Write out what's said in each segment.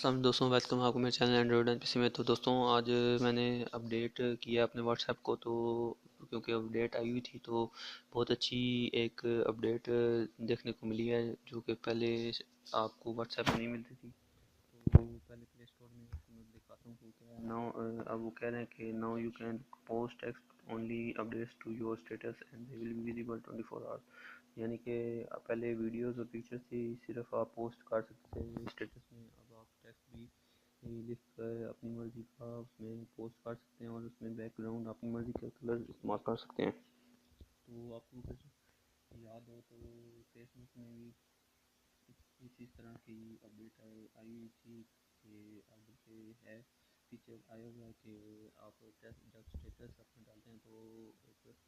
अस्सलाम दोस्तों, वेलकम आपको मेरे चैनल एंड्रॉइड एंड पीसी में। तो दोस्तों आज मैंने अपडेट किया अपने व्हाट्सएप को, तो क्योंकि अपडेट आई हुई थी तो बहुत अच्छी एक अपडेट देखने को मिली है, जो कि पहले आपको व्हाट्सएप में नहीं मिलती थी। तो पहले प्ले स्टोर में आपको मैं दिखाता हूँ कि क्या है। नाउ अब वो कह रहे हैं कि now you can post text only updates to your status and they will be visible 24 hour. यानी कि पहले वीडियोस और पिक्चर्स थी, सिर्फ आप पोस्ट कर सकते थे स्टेटस में। अब आप टेक्स्ट भी लिख कर अपनी मर्ज़ी का उसमें पोस्ट कर सकते हैं और उसमें बैकग्राउंड अपनी मर्ज़ी का कलर इस्तेमाल कर सकते हैं। तो आपको कुछ याद हो तो फेसबुक में भी इसी तरह की अपडेट आई हुई थी कि अब से है फीचर आया हुआ है कि आप जब स्टेटस अपना डालते हैं तो एक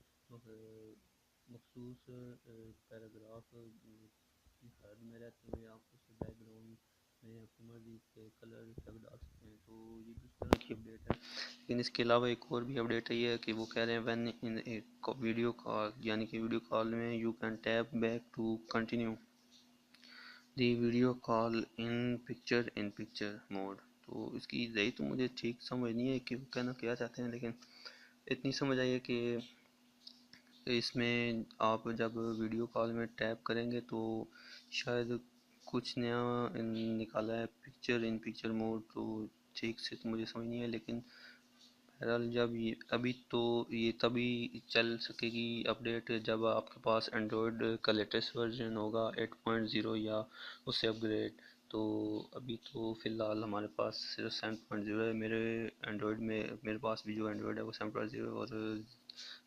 मखसूस पैराग्राफ हद में रहते हुए आप उस बैकग्राउंड में अपनी मर्ज़ी के कलर तक डाल सकते हैं। तो ये भी उस तरह की अपडेट है। लेकिन इसके अलावा एक और भी अपडेट है, ये है कि वो कह रहे हैं व्हेन इन एक वीडियो कॉल, यानी कि वीडियो कॉल में you can tap back to continue the video call in picture mode. तो इसकी यही तो मुझे ठीक समझ नहीं है कि वो कहना क्या चाहते हैं, लेकिन इतनी समझ आई है कि इसमें आप जब वीडियो कॉल में टैप करेंगे तो शायद कुछ नया निकाला है, पिक्चर इन पिक्चर मोड। तो ठीक से तो मुझे समझ नहीं है, लेकिन बहरहाल जब ये अभी तो ये तभी चल सकेगी अपडेट जब आपके पास एंड्रॉयड का लेटेस्ट वर्जन होगा 8.0 या उससे अपग्रेड। तो अभी तो फ़िलहाल हमारे पास सिर्फ 7.0 है। मेरे एंड्रॉयड में मेरे पास भी जो एंड्रॉयड है वो 7.0, और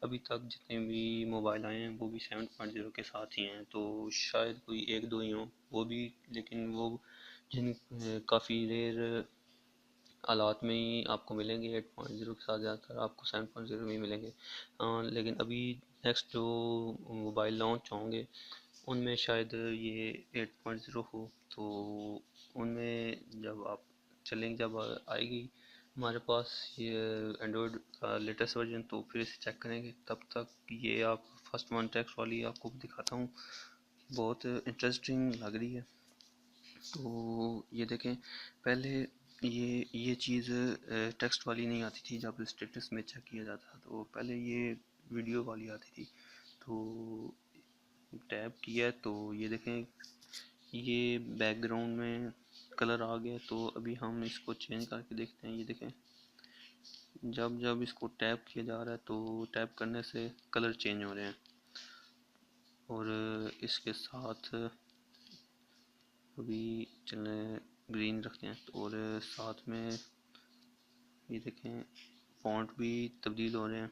अभी तक जितने भी मोबाइल आए हैं वो भी 7.0 के साथ ही हैं। तो शायद कोई एक दो ही हों वो भी, लेकिन वो जिन काफ़ी रेयर हालात में ही आपको मिलेंगे 8.0 के साथ, ज़्यादातर आपको 7.0 में ही मिलेंगे। लेकिन अभी नेक्स्ट जो मोबाइल लॉन्च होंगे उनमें शायद ये 8.0 हो। तो उनमें जब आप चलेंगे, जब आएगी हमारे पास ये एंड्रॉयड का लेटेस्ट वर्जन, तो फिर इसे चेक करेंगे। तब तक ये आप फर्स्ट वन टेक्स्ट वाली आपको दिखाता हूँ, बहुत इंटरेस्टिंग लग रही है। तो ये देखें, पहले ये चीज़ टेक्स्ट वाली नहीं आती थी जब स्टेटस में चेक किया जाता, तो पहले ये वीडियो वाली आती थी। तो टैप किया तो ये देखें, ये बैकग्राउंड में कलर आ गया। तो अभी हम इसको चेंज करके देखते हैं। ये देखें, जब जब इसको टैप किया जा रहा है तो टैप करने से कलर चेंज हो रहे हैं। और इसके साथ अभी चले ग्रीन रखते हैं, और साथ में ये देखें फॉन्ट भी तब्दील हो रहे हैं।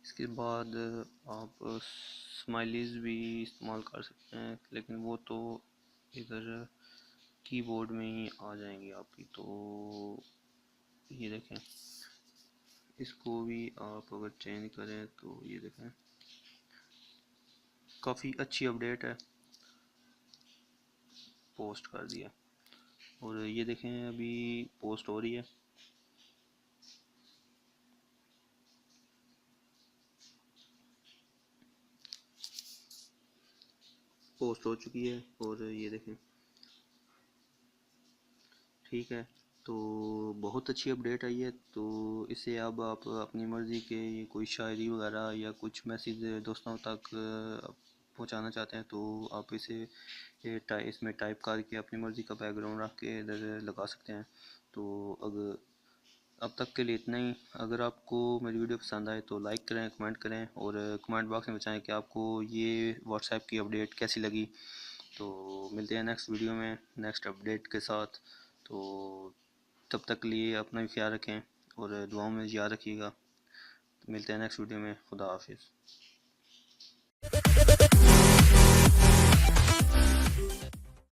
इसके बाद आप स्माइलीज भी इस्तेमाल कर सकते हैं, लेकिन वो तो इधर कीबोर्ड में ही आ जाएंगी आपकी। तो ये देखें, इसको भी आप अगर चेंज करें तो ये देखें काफ़ी अच्छी अपडेट है, पोस्ट कर दिया। और ये देखें अभी पोस्ट हो रही है। पोस्ट हो चुकी है, और ये देखें ठीक है। तो बहुत अच्छी अपडेट आई है। तो इसे अब आप अपनी मर्ज़ी के कोई शायरी वगैरह या कुछ मैसेज दोस्तों तक पहुंचाना चाहते हैं तो आप इसे इसमें टाइप करके अपनी मर्ज़ी का बैकग्राउंड रख के इधर लगा सकते हैं। तो अगर अब तक के लिए इतना ही। अगर आपको मेरी वीडियो पसंद आए तो लाइक करें, कमेंट करें, और कमेंट बॉक्स में बताएं कि आपको ये व्हाट्सएप की अपडेट कैसी लगी। तो मिलते हैं नेक्स्ट वीडियो में नेक्स्ट अपडेट के साथ। तो तब तक के लिए अपना भी ख्याल रखें और दुआओं में याद रखिएगा। तो मिलते हैं नेक्स्ट वीडियो में। खुदा हाफिज़।